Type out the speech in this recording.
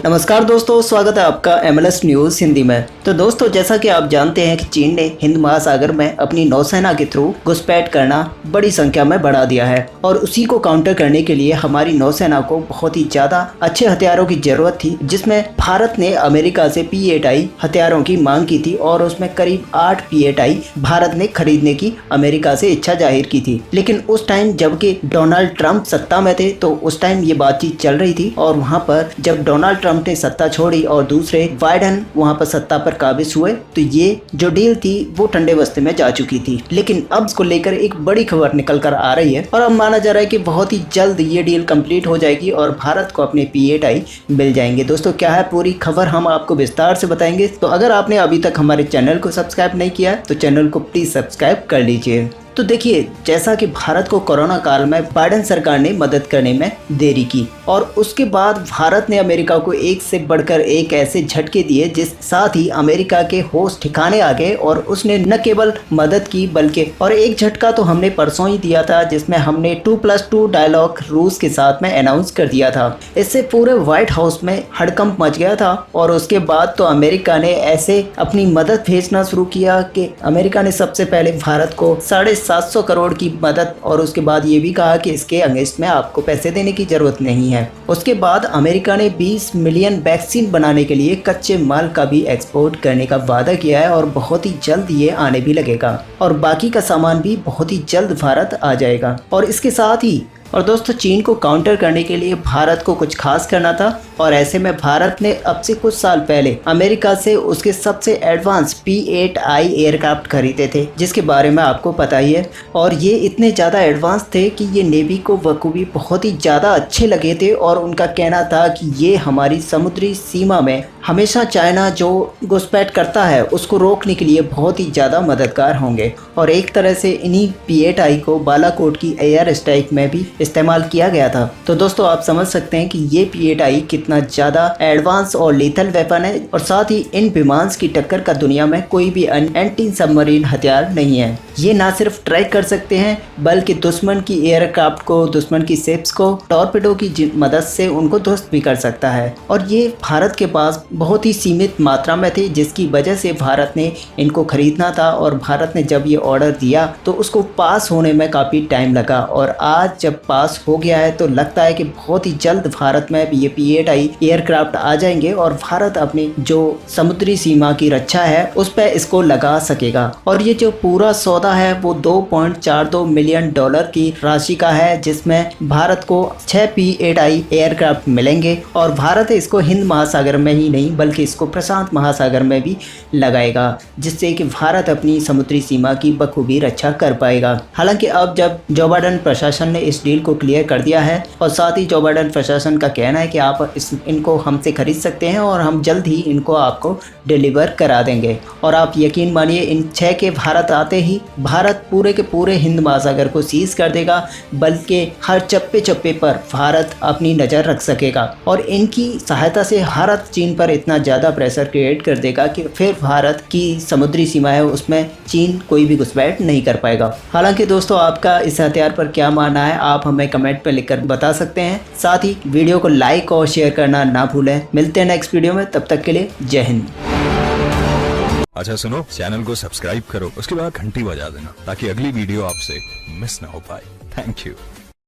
नमस्कार दोस्तों, स्वागत है आपका MLS न्यूज़ हिंदी में। तो दोस्तों, जैसा कि आप जानते हैं कि चीन ने हिंद महासागर में अपनी नौसेना के थ्रू घुसपैठ करना बड़ी संख्या में बढ़ा दिया है और उसी को काउंटर करने के लिए हमारी नौसेना को बहुत ही ज़्यादा अच्छे हथियारों की जरूरत थी, जिसमें भारत ने अमेरिका से P-8I हथियारों की मांग की थी और उसमें करीब 8 P-8I भारत ने खरीदने की अमेरिका से इच्छा जाहिर की थी। लेकिन उस टाइम जबकि डोनाल्ड ट्रंप सत्ता में थे तो उस टाइम ये बातचीत चल रही थी और वहाँ पर जब डोनाल्ड ट्रंप ने सत्ता छोड़ी और दूसरे बाइडेन वहां पर सत्ता पर काबिज हुए तो ये जो डील थी वो ठंडे बस्ते में जा चुकी थी। लेकिन अब इसको लेकर एक बड़ी खबर निकल कर आ रही है और अब माना जा रहा है कि बहुत ही जल्द ये डील कंप्लीट हो जाएगी और भारत को अपने P-8I मिल जाएंगे। दोस्तों, क्या है पूरी खबर हम आपको विस्तार से बताएंगे। तो अगर आपने अभी तक हमारे चैनल को सब्सक्राइब नहीं किया तो चैनल को प्लीज सब्सक्राइब कर लीजिए। तो देखिए, जैसा कि भारत को कोरोना काल में बाइडेन सरकार ने मदद करने में देरी की और उसके बाद भारत ने अमेरिका को एक से बढ़कर एक ऐसे झटके दिए जिस साथ ही अमेरिका के होश ठिकाने आ गए और उसने न केवल मदद की बल्कि और एक झटका तो हमने परसों ही दिया था जिसमें हमने 2+2 डायलॉग रूस के साथ में अनाउंस कर दिया था। इससे पूरे व्हाइट हाउस में हड़कंप मच गया था और उसके बाद तो अमेरिका ने ऐसे अपनी मदद भेजना शुरू किया कि अमेरिका ने सबसे पहले भारत को 750 करोड़ की मदद और उसके बाद ये भी कहा कि इसके अगेंस्ट में आपको पैसे देने की जरूरत नहीं है। उसके बाद अमेरिका ने 20 मिलियन वैक्सीन बनाने के लिए कच्चे माल का भी एक्सपोर्ट करने का वादा किया है और बहुत ही जल्द ये आने भी लगेगा और बाकी का सामान भी बहुत ही जल्द भारत आ जाएगा। और इसके साथ ही और दोस्तों, चीन को काउंटर करने के लिए भारत को कुछ खास करना था और ऐसे में भारत ने अब से कुछ साल पहले अमेरिका से उसके सबसे एडवांस P-8I एयरक्राफ्ट खरीदे थे, जिसके बारे में आपको पता ही है। और ये इतने ज़्यादा एडवांस थे कि ये नेवी को बखूबी बहुत ही ज़्यादा अच्छे लगे थे और उनका कहना था कि ये हमारी समुद्री सीमा में हमेशा चाइना जो घुसपैठ करता है उसको रोकने के लिए बहुत ही ज़्यादा मददगार होंगे। और एक तरह से इन्हीं P-8I को बालाकोट की एयर स्ट्राइक में भी इस्तेमाल किया गया था। तो दोस्तों, आप समझ सकते हैं कि ये P-8I कितना ज़्यादा एडवांस और लीथल वेपन है और साथ ही इन विमान की टक्कर का दुनिया में कोई भी एंटी सबमरीन हथियार नहीं है। ये ना सिर्फ ट्रैक कर सकते हैं बल्कि दुश्मन की एयरक्राफ्ट को, दुश्मन की शिप्स को टॉर्पेडो की मदद से उनको ध्वस्त भी कर सकता है। और ये भारत के पास बहुत ही सीमित मात्रा में थे, जिसकी वजह से भारत ने इनको खरीदना था और भारत ने जब ये ऑर्डर दिया तो उसको पास होने में काफ़ी टाइम लगा और आज जब पास हो गया है तो लगता है कि बहुत ही जल्द भारत में भी ये P-8I एयरक्राफ्ट आ जाएंगे और भारत अपनी जो समुद्री सीमा की रक्षा है उस पर इसको लगा सकेगा। और ये जो पूरा सौदा है वो $2.42 मिलियन की राशि का है, जिसमें भारत को 6 P-8I एयरक्राफ्ट मिलेंगे और भारत इसको हिंद महासागर में ही नहीं बल्कि इसको प्रशांत महासागर में भी लगाएगा, जिससे कि भारत अपनी समुद्री सीमा की बखूबी रक्षा कर पाएगा। हालांकि अब जब जो बाइडेन प्रशासन ने इस डील को क्लियर कर दिया है और साथ ही जो बाइडेन प्रशासन का कहना है कि आप इनको हमसे खरीद सकते हैं और हम जल्द ही इनको आपको डिलीवर करा देंगे। और आप यकीन मानिए, इन 6 के भारत आते ही भारत पूरे के पूरे हिंद महासागर को सीज कर देगा, बल्कि हर चप्पे चप्पे पर भारत अपनी नज़र रख सकेगा और इनकी सहायता से भारत चीन पर इतना ज़्यादा प्रेशर क्रिएट कर देगा कि फिर भारत की समुद्री सीमा है उसमें चीन कोई भी घुसपैठ नहीं कर पाएगा। हालांकि दोस्तों, आपका इस हथियार पर क्या मानना है आप हमें कमेंट पर लिखकर बता सकते हैं। साथ ही वीडियो को लाइक और शेयर करना ना भूलें। मिलते हैं नेक्स्ट वीडियो में, तब तक के लिए जय हिंद। अच्छा सुनो, चैनल को सब्सक्राइब करो, उसके बाद घंटी बजा देना ताकि अगली वीडियो आपसे मिस ना हो पाए। Thank you.